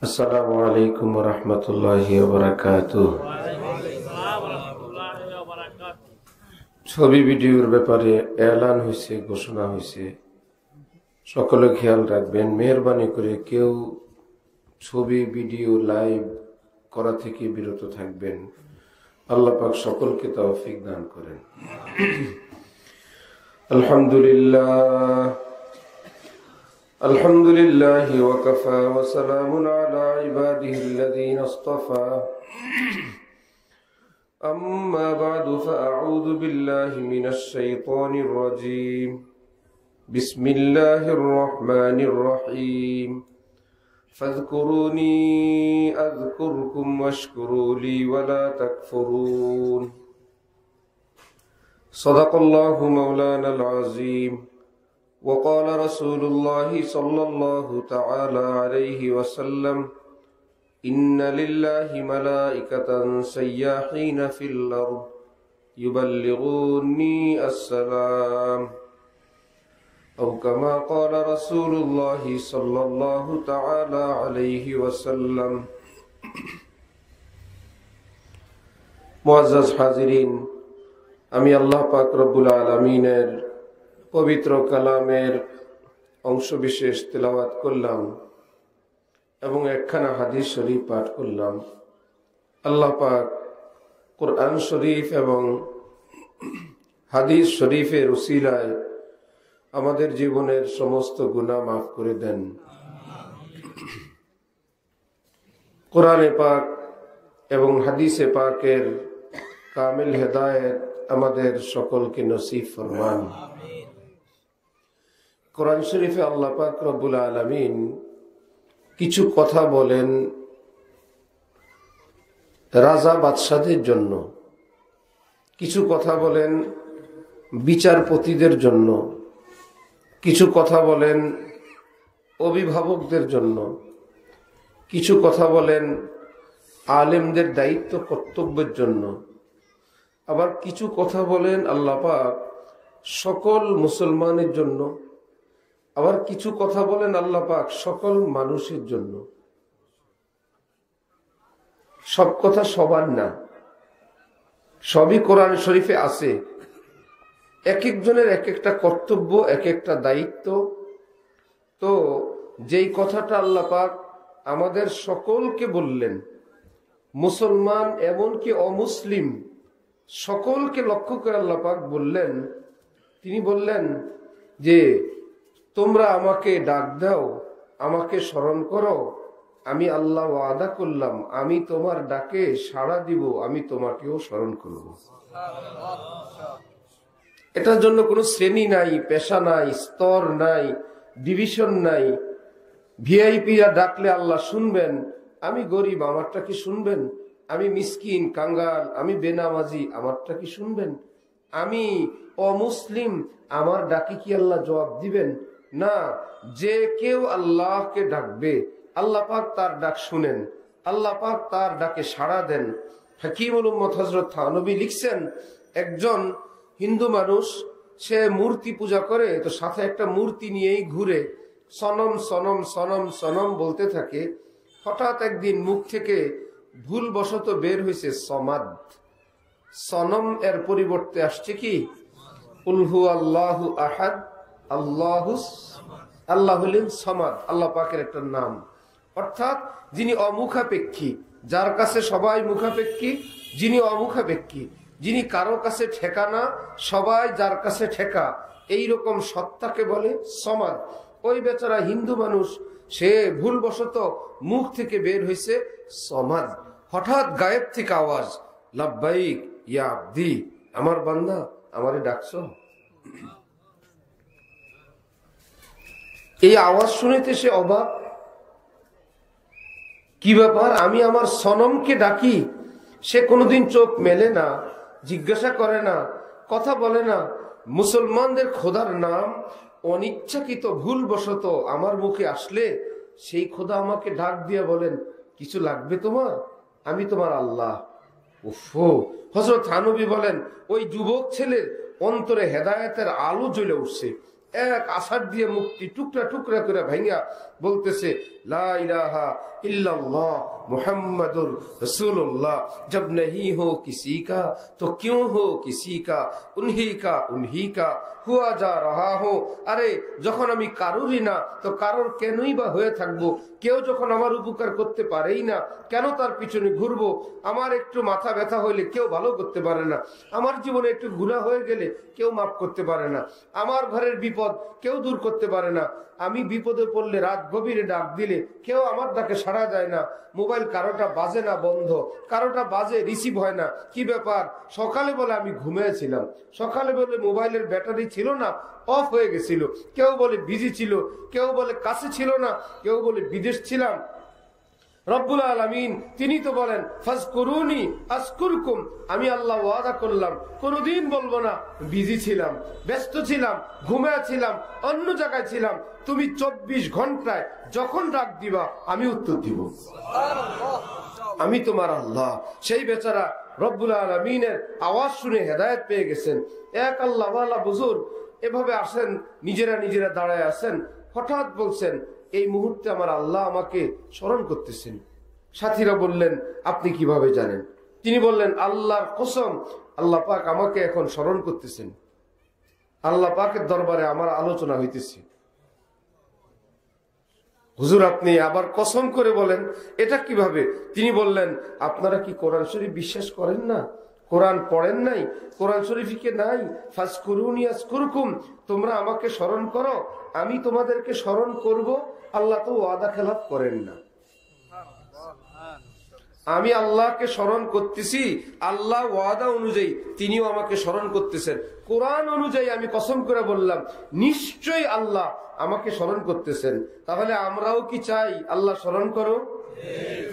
আসসালামু আলাইকুম ওয়া রাহমাতুল্লাহি ওয়া বারাকাতুহু। ছবি ভিডিওর ব্যাপারে এলান হয়েছে, ঘোষণা হয়েছে, সকলে খেয়াল রাখবেন। মেহেরবানি করে কেউ ছবি ভিডিও লাইভ করা থেকে বিরত থাকবেন। আল্লাহ পাক সকলকে তৌফিক দান করেন। আলহামদুলিল্লাহ আলহামদুলিল্লাহি ওয়া কাফা ওয়া সালামুন আলা ইবাদিহিল্লাযীনা ইসতাফা। أما بعد فأعوذ بالله من الشيطان الرجيم. بسم الله الرحمن الرحيم. فاذكروني أذكركم واشكروا لي ولا تكفرون. صدق الله مولانا العظيم. وقال رسول الله صلى الله تعالى عليه وسلم: إن لله ملائكة سياحين في الأرض يبلغوني السلام، أو كما قال رسول الله صلى الله تعالى عليه وسلم. মুআজ্জাজ হাজিরিন, আমি আল্লাহ পাক রব্বুল আলামিনের পবিত্র কালামের অংশ বিশেষ তেলাওয়াত করলাম এবং একখানা হাদিস শরীফ পাঠ করলাম। আল্লাহ পাক কোরআন শরীফ এবং হাদিস শরীফের উসিলায় আমাদের জীবনের সমস্ত গুনাহ মাফ করে দেন। কোরআনে পাক এবং হাদিসে পাকের কামিল হেদায়েত আমাদের সকলকে নসিব ফরমান। কোরআন শরীফে আল্লাহ পাক রব্বুল আলামিন কিছু কথা বলেন রাজা বাদশাদের জন্য, কিছু কথা বলেন বিচারপতিদের জন্য, কিছু কথা বলেন অভিভাবকদের জন্য, কিছু কথা বলেন আলেমদের দায়িত্ব কর্তব্যের জন্য, আবার কিছু কথা বলেন আল্লাহ পাক সকল মুসলমানের জন্য, আবার কিছু কথা বলেন আল্লাহ পাক সকল মানুষের জন্য। সব কথা সবার না, সবই কোরআন শরীফে আছে। এক একজনের এক একটা কর্তব্য, এক একটা দায়িত্ব। তো যেই কথাটা আল্লাহ পাক আমাদের সকলকে বললেন, মুসলমান এমনকি অমুসলিম সকলকে লক্ষ্য করে আল্লাহ পাক বললেন, তিনি বললেন যে তোমরা আমাকে ডাক দাও, আমাকে স্মরণ করো, আমি আল্লাহ ওয়াদা করলাম আমি তোমার ডাকে সাড়া দিব, আমি তোমাকেও স্মরণ করব। এটার জন্য কোনো শ্রেণী নাই, পেশা নাই, স্তর নাই, ডিভিশন নাই। ভিআইপিরা ডাকলে আল্লাহ শুনবেন, আমি গরিব আমারটা কি শুনবেন? আমি মিসকিন কাঙ্গাল, আমি বেনামাজি আমারটা কি শুনবেন? আমি অমুসলিম আমার ডাকে কি আল্লাহ জবাব দিবেন? না, যে কেউ আল্লাহকে ডাকবে আল্লাহ পাক তার ডাক শুনেন, আল্লাহ পাক তার ডাকে সাড়া দেন। হাকিমুল উম্মত হযরত থানবী লিখছেন, একজন হিন্দু মানুষ সে মূর্তি পূজা করে, তো সাথে একটা মূর্তি নিয়েই ঘুরে, সনম সনম সনম সনম বলতে থাকে। হঠাৎ একদিন মুখ থেকে ভুলবশত বের হয়েছে সমাদ। সনম এর পরিবর্তে আসছে কি কুল হু আল্লাহু আহাদ, আল্লাহ হলেন সমাদ, আল্লাহ পাকের একটা নাম। অর্থাৎ যিনি অমুখাপেক্ষী, যার কাছে সবাই মুখাপেক্ষী, যিনি অমুখাপেক্ষী, যিনি কারো কাছে ঠেকা না, সবাই যার কাছে ঠেকা, এইরকম সত্তাকে বলে সমাদ। ওই বেচারা হিন্দু মানুষ, সে ভুলবশত মুখ থেকে বের হয়েছে সমাদ। হঠাৎ গায়েব থেকে আওয়াজ, লাব্বাইক ইয়া আব্দি, আমার বান্দা আমারে ডাকছো। এই আওয়াজ শুনেতে সে অবাক, কি ব্যাপার, আমি আমার সনমকে ডাকি, সে কোনোদিন চোখ মেলে না, জিজ্ঞাসা করে না, কথা বলে না। মুসলমানদের খোদার নাম অনিচ্ছাকৃত ভুলবশত আমার মুখে আসলে সেই খোদা আমাকে ডাক দিয়ে বলেন, কিছু লাগবে তোমার? আমি তোমার আল্লাহ। উফো, হযরত থানবী বলেন, ওই যুবক ছেলের অন্তরে হেদায়েতের আলো জ্বলে উঠছে। এক আষাঢ় দিয়ে মুক্তি টুকরা টুকরা করে ভাইয়া বলতেছে লা ইলাহা इल्लल्लाह मुहम्मदुर रसूलुल्लाह। जब नहीं हो किसी का तो क्यों हो किसी का, उन्हीं का हुआ जा रहा हो। अरे যখন আমি কারোরই না তো কারোর কেনই বা হয়ে থাকবো। কেউ যখন আমার উপকার করতে পারেই না, কেন তার পিছনে ঘুরবো। আমার একটু মাথা ব্যথা হইলে কেউ ভালো করতে পারে না। আমার জীবনে একটু গুনাহ হয়ে গেলে কেউ মাফ করতে পারে না। আমার ঘরের বিপদ কেউ দূর করতে পারে না। আমি বিপদে পড়লে রাত গভীরে ডাক দিলে কেউ আমার ডাকে সাড়া দেয় না। মোবাইল কারোটা বাজে না বন্ধ, কারোটা বাজে রিসিভ হয় না। কি ব্যাপার? সকালে বলে আমি ঘুমিয়েছিলাম, সকালে বলে মোবাইলের ব্যাটারি ছিল না, অফ হয়ে গেছিল। কেউ বলে বিজি ছিল, কেউ বলে কাছে ছিল না, কেউ বলে বিদেশ ছিলাম। রব্বুল আলামিন তিনি তো বলেন ফাজকুরুনি আযকুরকুম। আমি আল্লাহ ওয়াদা করলাম কোনদিন বলবো না বিজি ছিলাম, ব্যস্ত ছিলাম, ঘুমিয়ে ছিলাম, অন্য জায়গায় ছিলাম। তুমি 24 ঘন্টায় যখন ডাক দিবা আমি উত্তর দিব। আমি তোমার আল্লাহ। সেই বেচারা রব্বুল আলামিনের আওয়াজ শুনে হেদায়েত পেয়ে গেছেন। এক আল্লাহ ওয়ালা বুজুর্গ এভাবে আসেন, নিজেরা দাঁড়ায় আছেন। হঠাৎ বলছেন এই মুহূর্তে আমার আল্লাহ আমাকে স্মরণ করতেছেন। সাথীরা বললেন আপনি কিভাবে জানেন? তিনি বললেন আল্লাহর কসম, আল্লাহ পাক আমাকে এখন স্মরণ করতেছেন। আল্লাহ পাকের দরবারে আমার আলোচনা হইতেছে। হুজুর আপনি আবার কসম করে বলেন এটা কিভাবে? তিনি বললেন আপনারা কি কোরআন শরীফ বিশ্বাস করেন না? কোরআন পড়েন নাই? কোরআন শরীফে নাই ফাজকুরুনি আযকুরকুম, তোমরা আমাকে স্মরণ করো আমি তোমাদেরকে স্মরণ করব। আল্লাহ তো ওয়াদা খেলাফ করেন না। আমি আল্লাহকে স্মরণ করতেছি, আল্লাহ ওয়াদা অনুযায়ী তিনিও আমাকে স্মরণ করতেছেন। কোরআন অনুযায়ী আমি কসম করে বললাম নিশ্চয়ই আল্লাহ আমাকে স্মরণ করতেছেন। তাহলে আমরাও কি চাই আল্লাহ স্মরণ করো?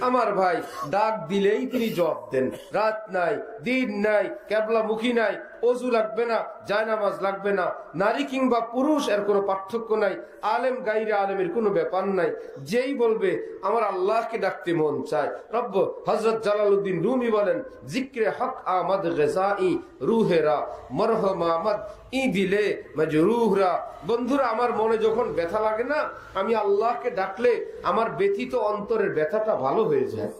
আমার ভাই ডাক দিলেই তিনি জবাব দেন। রাত নাই, দিন নাই, কেবলামুখী নাই, অজু লাগবে না, জায়নামাজ লাগবে না, নারী কিংবা পুরুষ এর কোনো পার্থক্য নাই, আলেম গাইরে আলেমের কোনো ব্যাপার নাই। যেই বলবে আমার আল্লাহকে ডাকতে মন চায়। রব্ব হযরত জালালউদ্দিন রুমি বলেন জিক্রে হক আমাদ গজাই রুহেরা মরহম আমাদ ই দিলে মজরুহরা। বন্ধুরা আমার মনে যখন ব্যথা লাগে না, আমি আল্লাহকে ডাকলে আমার ব্যথিত অন্তরের ব্যথাটা ভালো হয়ে যায়।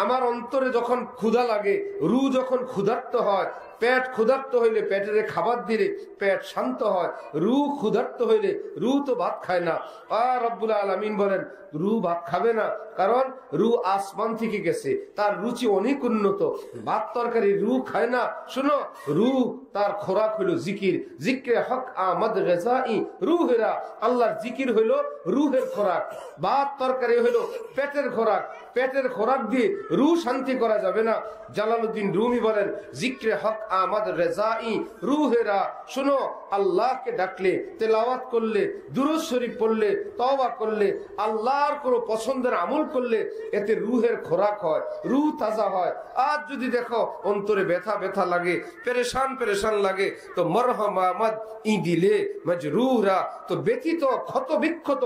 আমার অন্তরে যখন ক্ষুধা লাগে, রু যখন ক্ষুধার্ত হয়, পেট ক্ষুধার্ত হইলে পেটের খাবার দিলে পেট শান্ত হয়। রু ক্ষুধার্ত হইলে রু তো ভাত খায় না। আর রব্বুল আলামিন বলেন রু ভাত খাবে না, কারণ রু আসমান থেকে গেছে, তার রুচি অনেক উন্নত। ভাত তরকারি রু খায় না। শুনো, রু তার খোরাক হইল জিকির। জিক্রে হক আমাদ গজাই রুহেরা, আল্লাহর জিকির হইল রুহের খোরাক। ভাত তরকারি হইল পেটের খোরাক। পেটের খোরাক দিয়ে রু শান্তি করা যাবে না। জালালউদ্দিন রুমি বলেন জিক্রে হক আমাদ রেজাই রুহেরা। শুনো, আল্লাহকে ডাকলে, তেলাওয়াত করলে, দুরূদ শরীফ পড়লে, তওবা করলে, আল্লাহর কোনো পছন্দের আমল করলে এতে রুহের খোরাক হয়, রুহ তাজা হয়। আর যদি দেখো অন্তরে ব্যথা ব্যথা লাগে, পেরেশান লাগে, তো মরহম আমাদ ই দিলে মজরুহরা, তো ব্যথিত ক্ষত বিক্ষত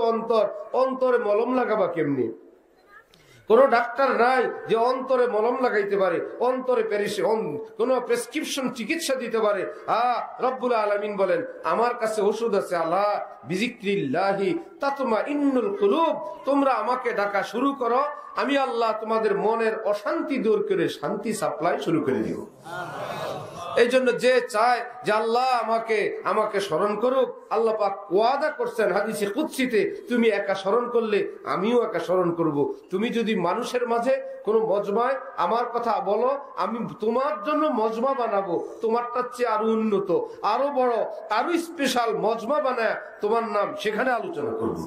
অন্তরে মলম লাগাবা কেমনি? কোন ডাক্তার নাই যে অন্তরে মলম লাগাইতে পারে, অন্তরে কোন প্রেসক্রিপশন চিকিৎসা দিতে পারে। রব্বুল আলামিন বলেন আমার কাছে ওষুধ আছে। আল্লাহ বিজিক্রিল্লাহি তাতমাইন্নুল কুলুব, তোমরা আমাকে ডাকা শুরু করো, আমি আল্লাহ তোমাদের মনের অশান্তি দূর করে শান্তি সাপ্লাই শুরু করে দিব। এই জন্য যে চায় যে আল্লাহ আমাকে স্মরণ করুক, আল্লাহ পাক ওয়াদা করছেন হাদিসে কুদসিতে, তুমি একা স্মরণ করলে আমিও একা স্মরণ করব। তুমি যদি মানুষের মাঝে কোন মজমায় আমার কথা বলো, আমি তোমার জন্য মজমা বানাবো, তোমারটার চেয়ে আরো উন্নত, আরো বড়, আরো স্পেশাল মজমা বানায় তোমার নাম সেখানে আলোচনা করব।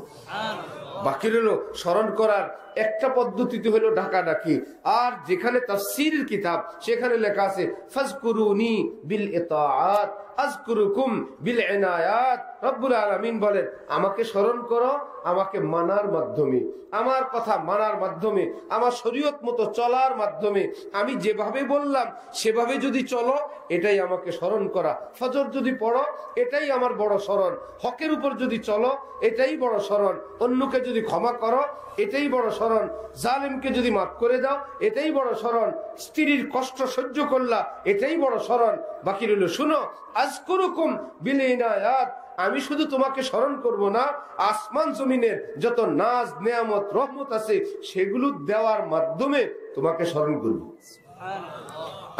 বাকি রইল স্মরণ করার একটা পদ্ধতিতে হলো ডাকাডাকি। আর যেখানে তাফসীরের কিতাব সেখানে লেখা আছে ফাজকুরুনি বিল ইতাআত আযকুরুকুম বিল ইনায়াত। রব্বুল আলামিন বলেন আমাকে স্মরণ করো আমাকে মানার মাধ্যমে, আমার কথা মানার মাধ্যমে, আমার শরীয়ত মতো চলার মাধ্যমে। আমি যেভাবে বললাম সেভাবে যদি চলো, এটাই আমাকে স্মরণ করা। ফজর যদি পড়ো, এটাই আমার বড় স্মরণ। হকের উপর যদি চলো, এটাই বড় স্মরণ। অন্যকে যদি ক্ষমা করো, এটাই বড় স্মরণ। জালিমকে যদি মাফ করে দাও, এটাই বড় স্মরণ। স্ত্রীর কষ্ট সহ্য করলা, এটাই বড় স্মরণ। বাকি রইল শুনো আযকুরুকুম বিল ইনায়াত, আমি শুধু তোমাকে স্মরণ করব না, আসমান জমিনের যত নাজ নেয়ামত রহমত আছে সেগুলো দেওয়ার মাধ্যমে তোমাকে স্মরণ করব।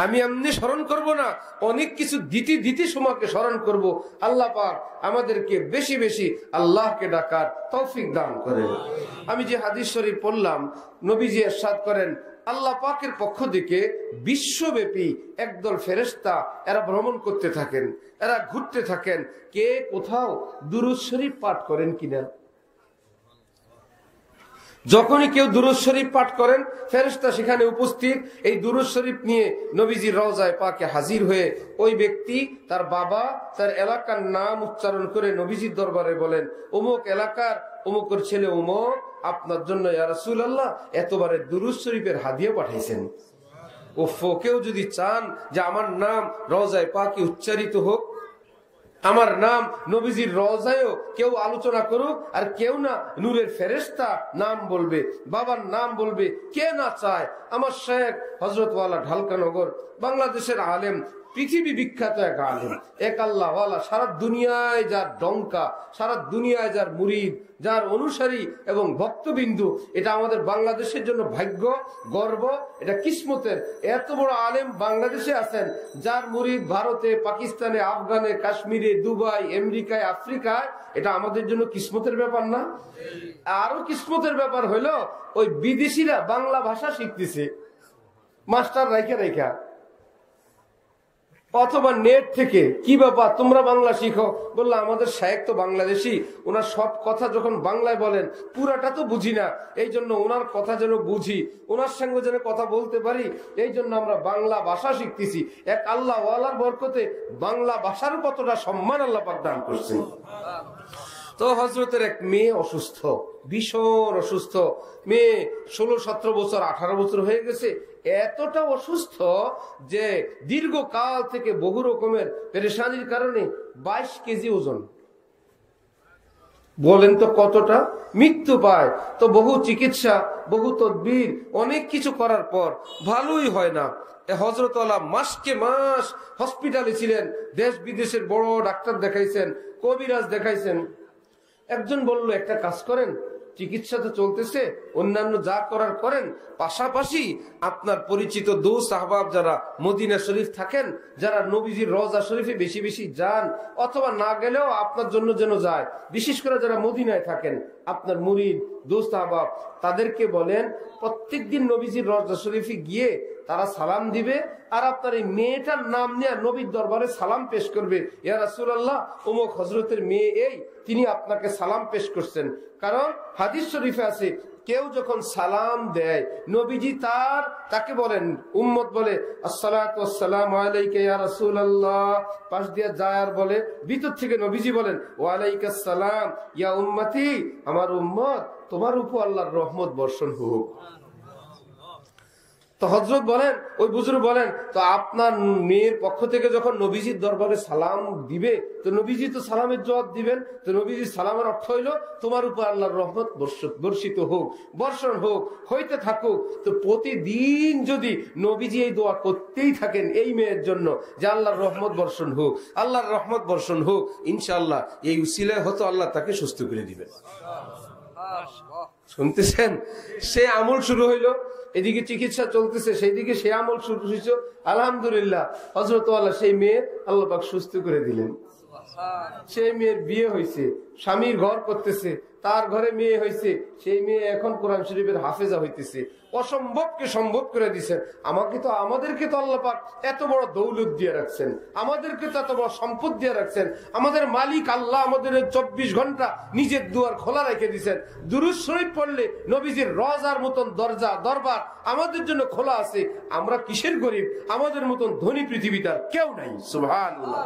আমি এমনি স্মরণ করব না, অনেক কিছু দিতে দিতে তোমাকে স্মরণ করব। আল্লাহ পাক আমাদেরকে বেশি বেশি আল্লাহকে ডাকার তৌফিক দান করেন। আমি যে হাদিস শরীফ পড়লাম, নবীজি ইরশাদ করেন, আল্লাহ পাকের পক্ষ থেকে বিশ্বব্যাপী একদল ফেরেশতা এরা ভ্রমণ করতে থাকেন, এরা ঘুরতে থাকেন, কে কোথাও দুরূদ শরীফ পাঠ করেন কিনা। যখনই কেউ দুরূদ শরীফ পাঠ করেন, ফেরেশতা সেখানে উপস্থিত এই দুরূদ শরীফ নিয়ে নবীজির রওজায়ে পাকে হাজির হয়ে ওই ব্যক্তি তার বাবা তার এলাকার নাম উচ্চারণ করে নবীজির দরবারে বলেন, অমুক এলাকার অমুকের ছেলে অমুক আপনার জন্য ইয়া রাসূলুল্লাহ এতবারে দুরূদ শরীফের হাদিয়া পাঠাইছেন। কেউ যদি চান যে আমার নাম রওজায়ে পাকে উচ্চারিত হোক, আমার নাম নবীজির রওজায়ও কেউ আলোচনা করুক, আর কেউ না নূরের ফেরেশতা নাম বলবে, বাবার নাম বলবে, কে না চায়। আমার শেখ হযরতওয়ালা ঢালকানগর বাংলাদেশের আলেম, পৃথিবী বিখ্যাত এক আলেম, এক আল্লাহওয়ালা, সারা দুনিয়ায় যার ডঙ্কা, সারা দুনিয়ায় যার মুরিদ, যার অনুসারী এবং ভক্তবিন্দু, এটা আমাদের বাংলাদেশের জন্য ভাগ্য, গর্ব, এটা কিসমতের। এত বড় আলেম বাংলাদেশে আছেন, যার মুরিদ ভারতে, পাকিস্তানে, আফগানে, কাশ্মীরে, দুবাই, আমেরিকায়, আফ্রিকায়। এটা আমাদের জন্য কিসমতের ব্যাপার না? আরো কিসমতের ব্যাপার হইলো ওই বিদেশিরা বাংলা ভাষা শিখতেছে মাস্টার রাইখা রাইখা, অথবা নেট থেকে। কি ব্যাপার তোমরা বাংলা শিখো? বললো আমাদের শায়েখ তো বাংলাদেশি, ওনার সব কথা যখন বাংলায় বলেন পুরাটা তো বুঝি না, এই জন্য ওনার কথা যেন বুঝি, ওনার সঙ্গে যেন কথা বলতে পারি, এই জন্য আমরা বাংলা ভাষা শিখতেছি। এক আল্লাহ ওয়ালার বরকতে বাংলা ভাষার কতটা সম্মান আল্লাহ পাক দান করছেন। তো হযরতের এক মেয়ে অসুস্থ, ভীষণ অসুস্থ মেয়ে, 16-17 বছর 18 বছর হয়ে গেছে, এতটা অসুস্থ যে দীর্ঘকাল থেকে বহু রকমের পেরেশানির কারণে 22 কেজি ওজন। বলেন তো কতটা? মৃত্যু পায়। তো বহু চিকিৎসা, বহু তদবির, অনেক কিছু করার পর ভালোই হয় না। হযরতওয়ালা মাসকে মাস হসপিটালে ছিলেন, দেশ বিদেশের বড় ডাক্তার দেখাইছেন, কবিরাজ দেখাইছেন। একজন বলল একটা কাজ করেন, চিকিৎসা তো চলতেছে, অন্যান্য যা করার করেন, পাশাপাশি আপনার পরিচিত দোস্ত আহবাব যারা মদিনা শরীফ থাকেন, যারা নবীজির রওজা শরীফে বেশি বেশি যান, অথবা না গেলেও আপনার জন্য যেন যায়, বিশেষ করে যারা মদিনায় থাকেন, আপনার মুরিদ দোস্ত আহবাব, তাদেরকে বলেন প্রত্যেকদিন নবীজির রওজা শরীফে গিয়ে তারা সালাম দিবে, আর আপনার এই মেয়েটার নাম নিয়ে নবীর দরবারে সালাম পেশ করবে, ইয়া রাসূলুল্লাহ অমুক হযরতের মেয়ে এই, তিনি আপনাকে সালাম পেশ করছেন। কারণ হাদিস শরীফে আছে, কেউ যখন সালাম দেয় নবীজি তাকে বলেন, উম্মত বলে আসসালাতু ওয়াসসালামু আলাইকা ইয়া রাসূলুল্লাহ, পাশ দিয়ে যায় আর বলে, ভিতর থেকে নবীজি বলেন ওয়া আলাইকাস সালাম ইয়া উম্মতি, আমার উম্মত তোমার উপর আল্লাহর রহমত বর্ষণ হোক। তো হযরত বলেন, ওই বুজুর্গ বলেন, তো আপনার মেয়ের পক্ষ থেকে যখন নবীজির দরবারে সালাম দিবে, তো নবীজি তো সালামের জবাব দিবেন। তো নবীজির সালামের অর্থ হইল তোমার উপর আল্লাহর রহমত বর্ষিত হোক, বর্ষণ হোক, হইতে থাকুক। তো প্রতিদিন যদি নবীজি এই দোয়া করতেই থাকেন এই মেয়ের জন্য যে আল্লাহর রহমত বর্ষণ হোক, আল্লাহর রহমত বর্ষণ হোক, ইনশাআল্লাহ এই উসিলায় হতো আল্লাহ তাকে সুস্থ করে দিবেন। শুনতেছেন? সে আমল শুরু হইলো, এদিকে চিকিৎসা চলতেছে, সেই দিকে সে আমল শুরু হয়েছে। আলহামদুলিল্লাহ হযরতওয়ালা সেই মেয়ে আল্লাহ পাক সুস্থ করে দিলেন। সেই মেয়ের বিয়ে হয়েছে, স্বামীর ঘর করতেছে, তার ঘরে মেয়ে হয়েছে, সেই মেয়ে এখন কোরআন শরীফের হাফেজা হইতেছে। অসম্ভবকে সম্ভব করে দিচ্ছেন। আমাদেরকে তো আল্লাহ পাক এত বড় দৌলত দিয়ে রাখছেন, আমাদেরকে তো এত বড় সম্পদ দিয়ে রাখছেন। আমাদের মালিক আল্লাহ আমাদের 24 ঘন্টা নিজের দুয়ার খোলা রেখে দিচ্ছেন। দুরূদ শরীফ পড়লে নবীজির রওজার মতন দরবার আমাদের জন্য খোলা আছে। আমরা কিসের গরিব? আমাদের মতন ধনী পৃথিবীতে কেউ নাই। সুবহানাল্লাহ।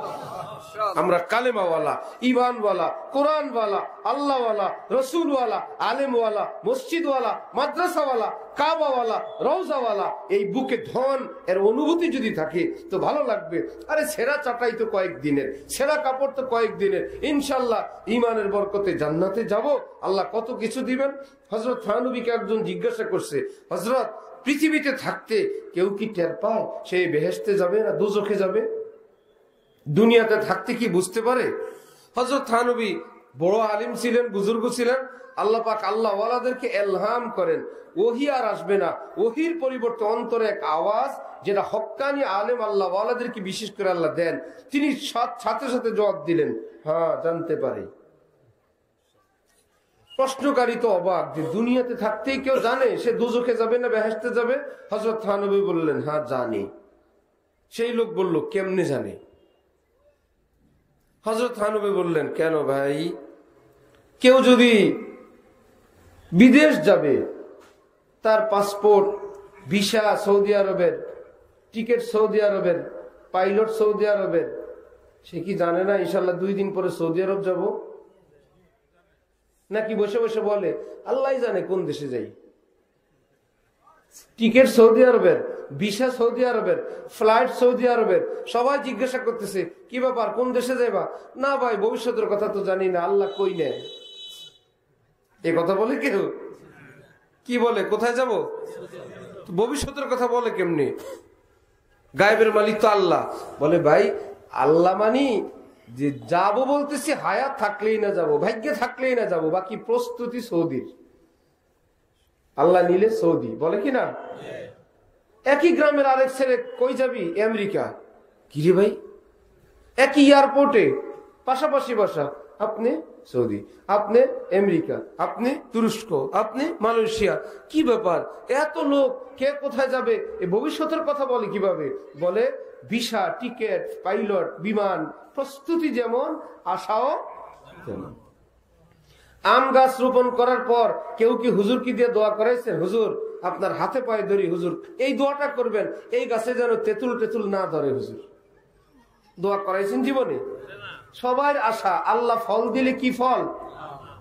আমরা কালেমাওয়ালা, ঈমানওয়ালা, কোরআনওয়ালা, আল্লাহওয়ালা, রসুলওয়ালা, আলেমওয়ালা, মসজিদওয়ালা, মাদ্রাসাওয়ালা, কাবাওয়ালা, রওজাওয়ালা। এই বুকে ধন এর অনুভূতি যদি থাকে তো ভালো লাগবে। আরে ছেঁড়া চাটাই তো কয়েকদিনের, ছেঁড়া কাপড় তো কয়েকদিনের। ইনশাল্লাহ ইমানের বরকতে জান্নাতে যাব, আল্লাহ কত কিছু দিবেন। হযরত থানবীকে একজন জিজ্ঞাসা করছে, হযরত পৃথিবীতে থাকতে কেউ কি টের পায় সে বেহেশতে যাবে না দোজখে যাবে? দুনিয়াতে থাকতে কি বুঝতে পারে? হযরত থানবী বড় আলিম ছিলেন, বুজুর্গ ছিলেন। আল্লাহ পাক আল্লাহ ওয়ালাদেরকে ইলহাম করেন, ওহী আর আসবে না, ওহীর পরিবর্তে অন্তরে এক আওয়াজ, যেটা হক্কানি আলেম আল্লাহ ওয়ালাদেরকে বিশেষ করে আল্লাহ দেন। তিনি সাথে সাথে জবাব দিলেন, হ্যাঁ জানতে পারি। প্রশ্নকারী তো অবাক যে দুনিয়াতে থাকতেই কেউ জানে সে দোজখে যাবে না বেহেশতে যাবে? হযরত থানবী বললেন, হ্যাঁ জানি। সেই লোক বলল, কেমনে জানে? হযরত থানবী বললেন, কেন ভাই, কেউ যদি বিদেশ যাবে, তার পাসপোর্ট, ভিসা সৌদি আরবের, টিকিট সৌদি আরবের, পাইলট সৌদি আরবের, সে কি জানে না ইনশাল্লাহ 2 দিন পরে সৌদি আরব যাব? নাকি বসে বসে বলে আল্লাহ জানে কোন দেশে যাই? টিকিট সৌদি আরবের, ভিসা সৌদি আরবের, ফ্লাইট সৌদি আরবের। সবাই জিজ্ঞাসা করতেছে, কি ব্যাপার, কোন দেশে যাইবা? না ভাই, ভবিষ্যতের কথা তো জানি না, আল্লাহ কই নেয়। এ কথা বলে কেউ? কি বলে, কোথায় যাব? ভবিষ্যতের কথা বলে কেমনি? গায়েবের মালিক তো আল্লাহ। বলে ভাই, আল্লাহ মানি যে যাব বলতেছি, হায়াত থাকলেই না যাব, ভাগ্যে থাকলেই না যাব, বাকি প্রস্তুতি সৌদির। আল্লাহ নিলে সৌদি, বলে কি না? একই গ্রামের আরেক ছেলে, কই যাবি? আমেরিকা। কিরে ভাই, একই এয়ারপোর্টে, পাশাপাশি বসা, আপনি সৌদি, আপনি আমেরিকা, আপনি তুরস্ক, আপনি মালয়েশিয়া। কি ব্যাপার, এত লোক, কে কোথায় যাবে? এ ভবিষ্যতের কথা বলে কিভাবে? বলে ভিসা, টিকিট, পাইলট, বিমান, প্রস্তুতি যেমন, আশাও তেমন। আম গাছ রোপণ করার পর কেউ কি হুজুর কি দিয়ে দোয়া করাইছেন? হুজুর আপনার হাতে পায়ে ধরি, হুজুর এই দোয়াটা করবেন, এই গাছে যেন তেঁতুল টেতুল না ধরে, হুজুর দোয়া করাইছেন জীবনে? সবার আশা আল্লাহ ফল দিলে কি ফল?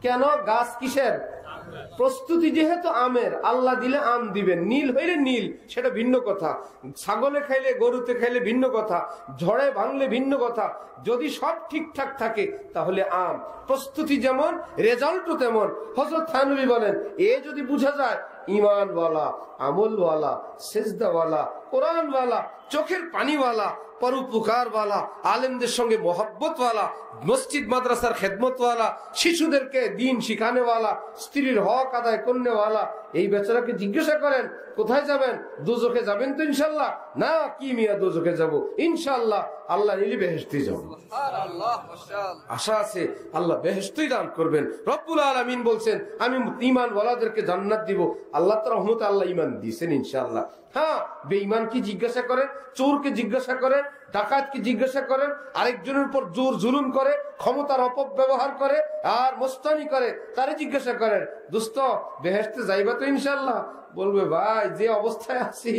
কেন? গাছ কিসের? প্রস্তুতি যেহেতু আমের, আল্লাহ দিলে আম দিবেন। নীল হইলে নীল, সেটা ভিন্ন কথা। ছাগলে খাইলে, গরুতে খাইলে ভিন্ন কথা, ঝড়ে ভাঙলে ভিন্ন কথা। যদি সব ঠিকঠাক থাকে তাহলে আম। প্রস্তুতি যেমন, রেজাল্টও তেমন। হযরত থানবী বলেন, এ যদি বুঝা যায় ইমানওয়ালা, আমলওয়ালা, সেজদাওয়ালা, কোরআনওয়ালা, চোখের পানিওয়ালা, পরোপকারওয়ালা, আলেমদের সঙ্গে মহব্বতওয়ালা, মসজিদ মাদ্রাসার খেদমতওয়ালা, শিশুদেরকে দিন শিখানেওয়ালা, স্ত্রীর হক আদায় করনেওয়ালা, এই বেচারাকে জিজ্ঞাসা করেন কোথায় যাবেন? দোজখে যাবেন তো ইনশাল্লাহ? না, কি মিয়া দোজখে যাব? ইনশাল্লাহ আল্লাহ নিলে বেহেশতে যাব। আশা আছে আল্লাহ বেহেশতই দান করবেন। রব্বুল আলামিন বলছেন, আমি ঈমান ওয়ালাদেরকে জান্নাত দিব। আল্লাহ তাআলা রহমতে আল্লাহ ঈমান দিয়েছেন ইনশাআল্লাহ। হ্যাঁ, বেঈমান কি জিজ্ঞাসা করেন, চোরকে জিজ্ঞাসা করেন, ডাকাতকে জিজ্ঞাসা করেন, আরেকজনের উপর জোর জুলুম করে, ক্ষমতার অপব্যবহার করে আর মস্তানি করে, তারে জিজ্ঞাসা করেন, দোস্ত বেহেশতে যাইবা তো ইনশাআল্লাহ? বলবে ভাই যে অবস্থায় আছি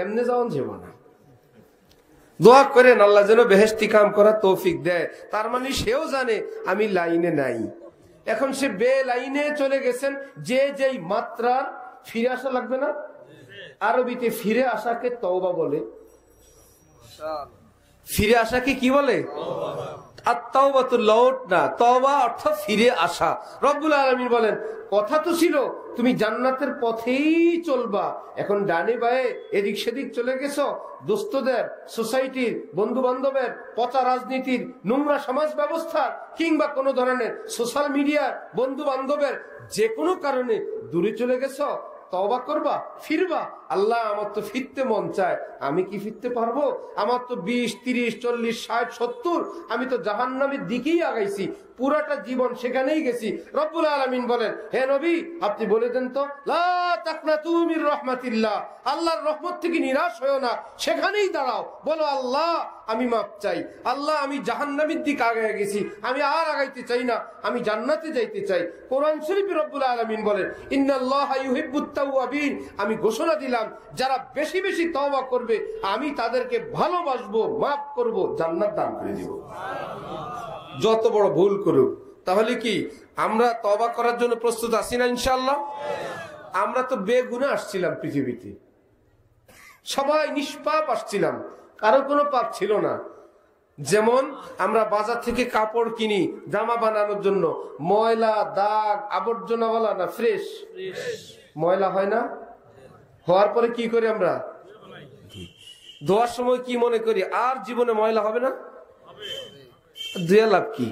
এমনি যাওন যাব না। দোয়া করেন আল্লাহ যেন বেহেশতি কাম করার তৌফিক দেয়। তার মানে সেও জানে আমি লাইনে নাই, এখন সে বে লাইনে চলে গেছেন। যে যেই মাত্রার, ফিরে আসা লাগবে না? আরবিতে ফিরে আসাকে তওবা বলে। ফিরে আসাকে কি বলে? আত-তাওবাতুল লৌট না, তওবা অর্থ ফিরে আসা। রব্বুল আলামিন বলেন, কথা তো ছিল তুমি জান্নাতের পথেই চলবা, এখন ডানে বায়ে এদিক সেদিক চলে গেছো, দোস্তদের, সোসাইটির, বন্ধু বান্ধবের, পচা রাজনীতির, নোংরা সমাজ ব্যবস্থা, কিংবা কোনো ধরনের সোশ্যাল মিডিয়ার, বন্ধু বান্ধবের যে কোনো কারণে দূরে চলে গেছো, তওবা করবা, ফিরবা। আল্লাহ আমার তো ফিরতে মন চায়, আমি কি ফিরতে পারবো? আমার তো 20, 30, 40, 60, 70, আমি তো জাহান্নামের দিকেই আগাইছি, পুরাটা জীবন সেখানেই গেছি। রব্বুল আলামিন বলেন, হে নবী আপনি বলে দেন তো, লা তাকনাতু মির রাহমাতিল্লাহ, আল্লাহর রহমত থেকে নিরাশ হয়ো না, সেখানেই দাঁড়াও, বলো আল্লাহ আমি মাপ চাই, আল্লাহ আমি জাহান্নামের দিকে আগায় গেছি, আমি আর আগাইতে চাই না, আমি জান্নাতে যাইতে চাই। কোরআন শরীফে রব্বুল আলামিন বলেন, ইন্নাল্লাহা ইউহিব্বুত তাওয়াবিন, আমি ঘোষণা দিলাম যারা বেশি বেশি তওবা করবে আমি তাদেরকে ভালোবাসবো, মাফ করব, জান্নাত দান করে দিব। যত বড় ভুল করুক। তাহলে কি আমরা তওবা করার জন্য প্রস্তুত আছি না ইনশাআল্লাহ? আমরা তো বেগুনাহ আসছিলাম পৃথিবীতে, সবাই নিষ্পাপ আসছিলাম, কারো কোনো পাপ ছিল না। যেমন আমরা বাজার থেকে কাপড় কিনি জামা বানানোর জন্য, ময়লা দাগ আবর্জনাওয়ালা না ফ্রেশ? ময়লা হয় না? হওয়ার পরে কি করি আমরা? ধোয়ার সময় কি মনে করি, আর জীবনে ময়লা হবে না, ধুয়ে লাভ কি?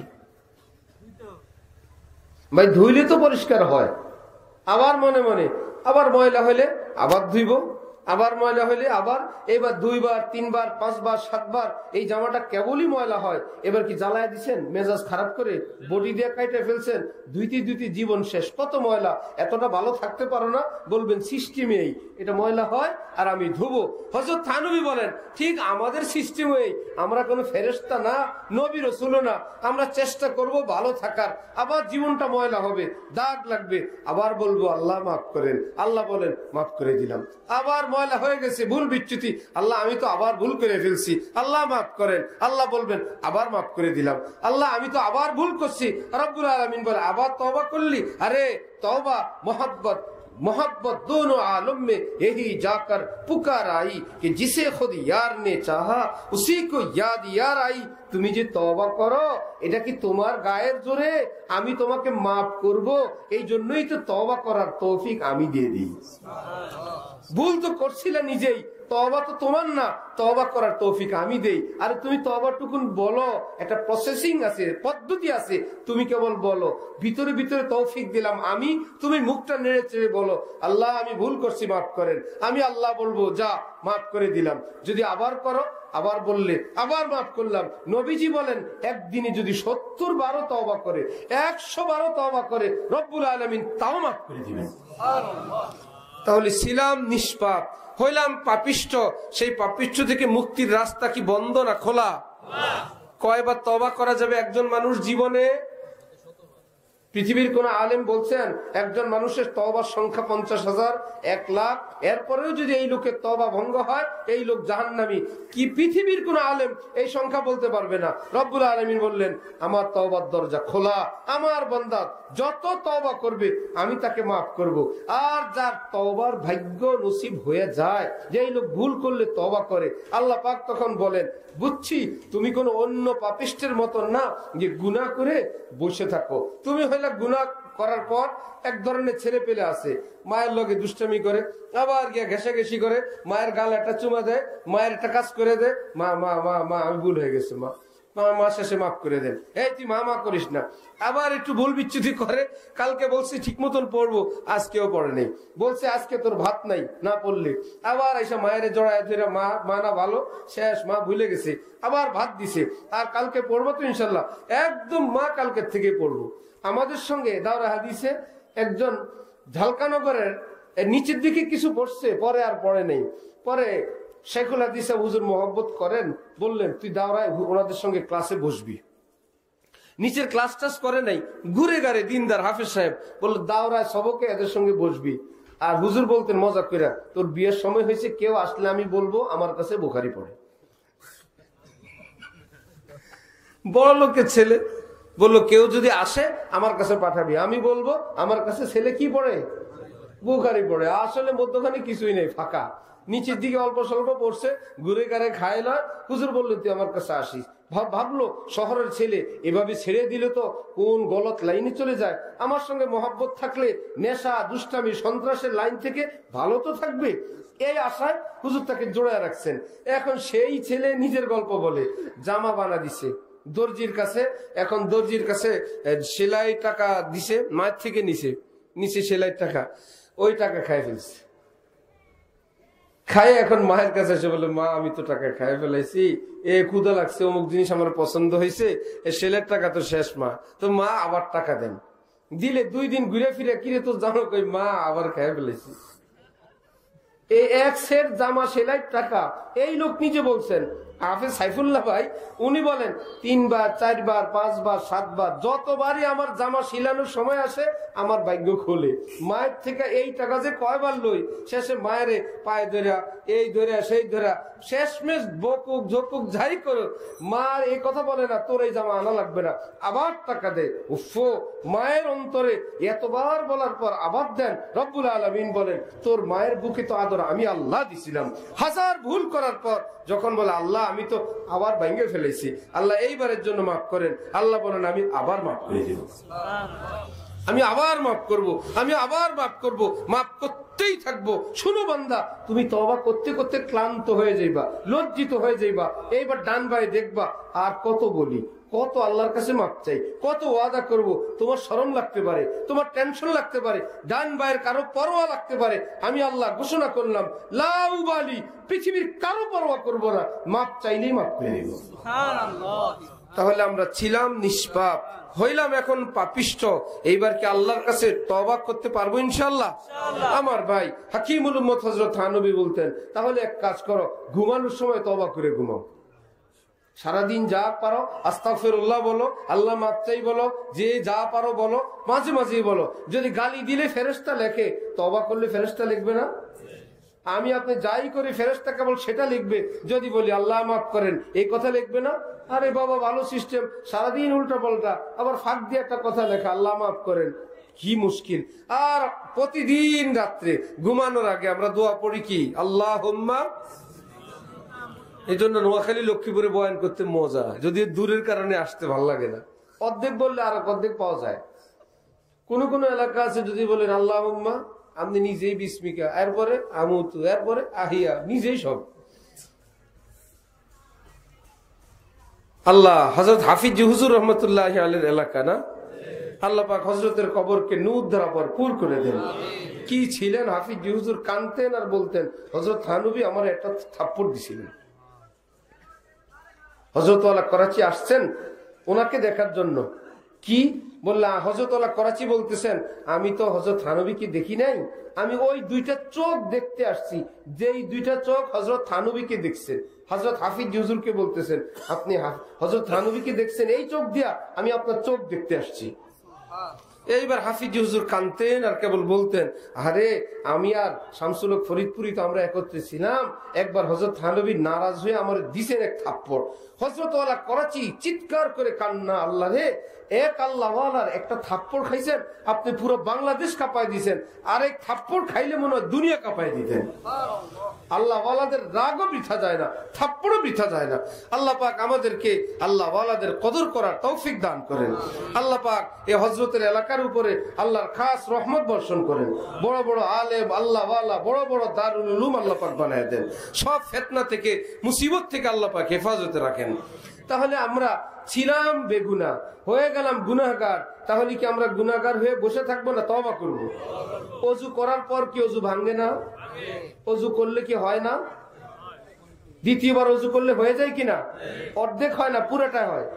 ভাই ধুইলে তো পরিষ্কার হয়, আবার মনে মনে আবার ময়লা হইলে আবার ধুইব, আবার ময়লা হইলে আবার, এবার 2 বার 3 বার 5 বার 7 বার এই জামাটা কেবলই ময়লা হয়। এবার কি জ্বালায় দিচ্ছেন, মেজাজ খারাপ করে বডি দিয়ে কাইটে ফেলছেন, ধুইতে জীবন শেষ, কত ময়লা, এতটা ভালো থাকতে পারো না, বলবেন সিস্টেমেই এটা ময়লা হয় আর আমি ধুবো। হযরত থানবী বলেন ঠিক আমাদের সিস্টেমেই, আমরা কোনো ফেরেশতা না, নবী রাসূল না, আমরা চেষ্টা করব ভালো থাকার, আবার জীবনটা ময়লা হবে, দাগ লাগবে, আবার বলবো আল্লাহ মাফ করেন, আল্লাহ বলেন মাফ করে দিলাম। আবার ময়লা হয়ে গেছে, ভুল বিচ্যুতি, আল্লাহ আমি তো আবার ভুল করে ফেলছি, আল্লাহ মাফ করেন, আল্লাহ বলবেন আবার মাফ করে দিলাম। আল্লাহ আমি তো আবার ভুল করছি, রব্বুল আলামিন বলে আবার তওবা করলি, আরে তওবা मोहब्बत मोहब्बत दोनों आलम में यही जाकर पुकार आई कि जिसे खुद यार ने चाहा उसी को याद यार आई। তুমি যে তওবা করো এটা কি তোমার গায়ের জোরে, আমি তোমাকে মাফ করব, এই জন্যই তো তওবা করার তৌফিক আমি দিয়ে দিই। ভুল তো করছিলে নিজেই, তওবা তো তোমার না, তওবা করার তৌফিক আমি দেই। আর তুমি তওবাটুকুন বলো, একটা প্রসেসিং আছে, পদ্ধতি আছে, তুমি কেবল বলো, ভিতরে ভিতরে তৌফিক দিলাম আমি, তুমি মুখটা নেড়ে চেড়ে বলো আল্লাহ আমি ভুল করছি মাফ করেন, আমি আল্লাহ বলবো যা মাফ করে দিলাম। যদি আবার করো, আবার বললে আবার মাফ করলাম। নবীজি বলেন একদিনে যদি 70 বারও তওবা করে, 100 বারও তওবা করে, রব্বুল আলামিন তাও মাফ করে দিবেন। তাহলে ছিলাম নিষ্পাপ, হইলাম পাপিষ্ঠ, সেই পাপিষ্ঠ থেকে মুক্তির রাস্তা কি বন্ধ না খোলা? কয়বার তওবা করা যাবে একজন মানুষ জীবনে? পৃথিবীর কোন আলেম বলছেন একজন মানুষের তওবার সংখ্যা 50,000, 1 লাখ, এরপরেও যদি এই লোকের তওবা ভঙ্গ হয় এই লোক জাহান্নামী? কি পৃথিবীর কোন আলেম এই সংখ্যা বলতে পারবে না। রব্বুল আলামিন বললেন আমার তওবার দরজা খোলা, আমার বান্দা যত তওবা করবে আমি তাকে মাফ করব। আর যার তওবার ভাগ্য নসিব হয়ে যায়, যে এই লোক ভুল করলে তওবা করে, আল্লাহ পাক তখন বলেন বুঝছি তুমি কোন অন্য পাপিষ্টের মতন না যে গুনাহ করে বসে থাকো। তুমি হইলে গুনাহ করার পর এক ধরনের ছেলে পেলে আছে, মায়ের লগে দুষ্টামি করে, আবার গিয়া ঘেঁষাঘেঁষি করে, মায়ের গালে একটা চুমা দেয়, মায়ের একটা কাজ করে দেয়, মা মা মা মা আমি ভুল হয়ে গেছে, মা মা শেষে মাফ করে দেন, এই তুই মা করিস না। আবার একটু ভুল বিচ্যুতি করে, কালকে বলছি ঠিক মতন পড়বো, আজকেও পড়ে নেই, বলছে আজকে তোর ভাত নাই, না পড়লে আবার এসে মায়ের জড়ায় ধরে মা না ভালো, শেষ মা ভুলে গেছে, আবার ভাত দিছে, আর কালকে পড়বো তো ইনশাল্লাহ, একদম মা কালকের থেকে পড়বো। আমাদের সঙ্গে দাওরা হাদিসে একজন ঝালকানগরের নিচের দিকে কিছু পড়ছে, পরে আর পড়ে নেই, পরে শেখুল হাদিস হুজুর মোহাব্বত করেন, বললেন তুই দাওরায় ওনাদের সঙ্গে ক্লাসে বসবি। নিচের ক্লাস টাস করে নাই, ঘুরে গাড়ে দিনদার হাফেজ সাহেব বলল দাওরায় সবকে এদের সঙ্গে বসবি। আর হুজুর বলতেন মজা কইরা, তোর বিয়ের সময় হয়েছে, কেউ আসলে আমি বলবো আমার কাছে বুখারী পড়ে। বড় লোকের ছেলে বললো কেউ যদি আসে আমার কাছে পাঠাবি, আমি বলবো আমার কাছে ছেলে কি পড়ে, বুখারী পড়ে। আসলে মধ্যখানে কিছুই নেই, ফাঁকা, নিচের দিকে অল্প স্বল্প পড়ছে, ঘুরে গাড়ে খায় না। হুজুর বললো তুই আমার কাছে আসিস। ভাবলো শহরের ছেলে, এভাবে ছেড়ে দিলে তো কোন গলত লাইনে চলে যায়, আমার সঙ্গে মহব্বত থাকলে নেশা দুষ্টামি সন্ত্রাসের লাইন থেকে ভালো তো থাকবে, এই আশায় হুজুর তাকে জোড়ায় রাখছেন। এখন সেই ছেলে নিজের গল্প বলে, জামা বানা দিছে দর্জির কাছে, এখন দর্জির কাছে সেলাই টাকা দিছে, মায়ের থেকে নিচে সেলাই টাকা, ওই টাকা খাই ফেলছে। খাই এখন মায়ের কাছে এসে বলে মা আমি তো টাকা খাই ফেলাইছি, এ ক্ষুধা লাগছে, অমুক জিনিস আমার পছন্দ হয়েছে, সেলের টাকা তো শেষ, মা তো মা আবার টাকা দেন। দিলে 2 দিন ঘুরে ফিরে কিরে তো জানো কই, মা আবার খাই ফেলাইছি। এই 1 সেট জামা সেলাই টাকা, এই লোক নিজে বলছেন, হাফেজ সাইফুল্লাহ ভাই, উনি বলেন 3 বার 4 বার 5 বার 7 বার যতবারই আমার জামা শিলানোর সময় আসে আমার ভাগ্য খোলে। মায়ের থেকে এই টাকা যে কয়বার লই, শেষে মায়ের পায়ে ধরা, এই ধরা সেই ধরা, শেষমেশ বকুক ঝকুক যাই করো, মা এই কথা বলে না তোর এই জামা আনা লাগবে না, আবার টাকা দে। উফো, মায়ের অন্তরে এতবার বলার পর আবার দেন। রব্বুল আলামিন বলেন তোর মায়ের বুকে তো আদর আমি আল্লাহ দিছিলাম। হাজার ভুল করার পর যখন বলে আল্লাহ আমি তো আবার ভেঙে ফেলেছি, আল্লাহ এইবারের জন্য মাফ করেন, আল্লাহ বলেন আমি আবার মাফ করে দিব, আমি আবার মাফ করব, আমি আবার মাফ করব, মাফ করতেই থাকবো। শুনো বান্দা, তুমি তওবা করতে করতে ক্লান্ত হয়ে যাইবা, লজ্জিত হয়ে যাইবা, এইবার ডান বাই দেখবা আর কত বলি, কত আল্লাহর কাছে মাপ চাই, কত ওয়াদা করব, তোমার শরম লাগতে পারে, তোমার টেনশন লাগতে পারে, ডান বায়ের কারো পরোয়া লাগতে পারে, আমি আল্লাহ ঘোষণা করলাম লা উবালি, পৃথিবীর কারো পরোয়া করব না, মাপ চাইলেই মাপ করে দেব। তাহলে আমরা ছিলাম নিষ্পাপ, হইলাম এখন পাপিষ্ট, এইবার কি আল্লাহর কাছে তওবা করতে পারবো ইনশাআল্লাহ? আমার ভাই হাকিমুল উম্মত হযরত থানবী বলতেন, তাহলে এক কাজ করো, ঘুমানোর সময় তওবা করে ঘুমাও। সারাদিন যা পারো আস্তাগফিরুল্লাহ বলো, আল্লাহ মাপ চাই বলো, যে যা পারো বলো, মাঝে মাঝে বলো। যদি গালি দিলে ফেরেশতা লেখে, তওবা করলে ফেরেশতা লিখবে না? আমি আপনি যাই করি ফেরেশতা কেবল সেটা লিখবে। যদি বলি আল্লাহ মাফ করেন, এই কথা লিখবে না? আরে বাবা ভালো সিস্টেম, সারাদিন উল্টা পাল্টা, আবার ফাঁক দিয়ে একটা কথা লেখা আল্লাহ মাফ করেন, কি মুশকিল। আর প্রতিদিন রাত্রে ঘুমানোর আগে আমরা দোয়া পড়ি কি? আল্লাহুম্মা। এই জন্য নোয়াখালী লক্ষ্মীপুরে বয়ান করতে মজা, যদি দূরের কারণে আসতে ভাল লাগে না। অর্ধেক বললে আর অর্ধেক পাওয়া যায়। কোন কোন এলাকা আছে যদি বলেন আল্লাহুম্মা, আপনি নিজেই বিস্মিকা, এরপরে আমুতু, এরপরে আহিয়া, নিজেই সব। আল্লাহ হযরত হাফিজ হুজুর রহমতুল্লাহ আলাইহির এলাকা না, আল্লাহ পাক হযরতের কবরকে নূর দ্বারা ভরপুর করে দেন। কি ছিলেন হাফিজ হুজুর, কানতেন আর বলতেন হযরত থানবী আমার একটা থাপ্পড় দিছিলেন। হযরত ওয়ালা করাচি আসছেন ওনাকে দেখার জন্য। কি বললা? হযরত ওয়ালা করাচি বলতেছেন, আমি তো হযরত থানবীকে দেখি নাই, আমি ওই দুইটা চোখ দেখতে আসছি, যেই দুইটা চোখ হযরত থানবীকে দেখছেন। হযরত হাফিজ হুজুরকে বলতেছেন, আপনি হযরত থানবীকে দেখছেন এই চোখ দিয়া, আমি আপনার চোখ দেখতে আসছি। এইবার হাফিজ হুজুর কানতেন আর কেবল বলতেন, আরে আমি আর শামসুল হক ফরিদপুরি তো আমরা একত্রে ছিলাম, একবার হযরত থানবী নারাজ হয়ে আমার দিছেন এক থাপ্পড়। হযরত ওয়ালা করাচি চিৎকার করে কান্না, আল্লাহ রে, এক আল্লাহ ওয়ালার একটা থাপ্পড় খাইছেন, আপনি পুরো বাংলাদেশ কাঁপাই দিয়েছেন, আর এক থাপ্পড় খাইলে মনে হয় দুনিয়া কাঁপাই দিতেন। আল্লাহ ওয়ালাদের রাগও বৃথা যায় না, থাপ্পড়ও বৃথা যায় না। আল্লাহ পাক আমাদেরকে আল্লাহ ওয়ালাদের কদর করার তৌফিক দান করেন। আল্লাহ পাক এই হযরতের এলাকার উপরে আল্লাহর খাস রহমত বর্ষণ করেন। বড় বড় আলেম আল্লাহ ওয়ালা, বড় বড় দারুল উলুম আল্লাহ পাক বানায় দেন। সব ফিতনা থেকে, মুসিবত থেকে আল্লাহ পাক হেফাজতে রাখেন। তাহলে আমরা ছিলাম বেগুনাহ, হয়ে গেলাম গুনাহগার, তাহলে কি আমরা গুনাহগার হয়ে বসে থাকবো না? তওবা করব। ওযু করার পর কি ওযু ভাঙে না? ওযু করলে কি হয় না? দ্বিতীয়বার ওযু করলে হয়ে যায় কিনা? অর্ধেক হয় না, পুরোটা হয়।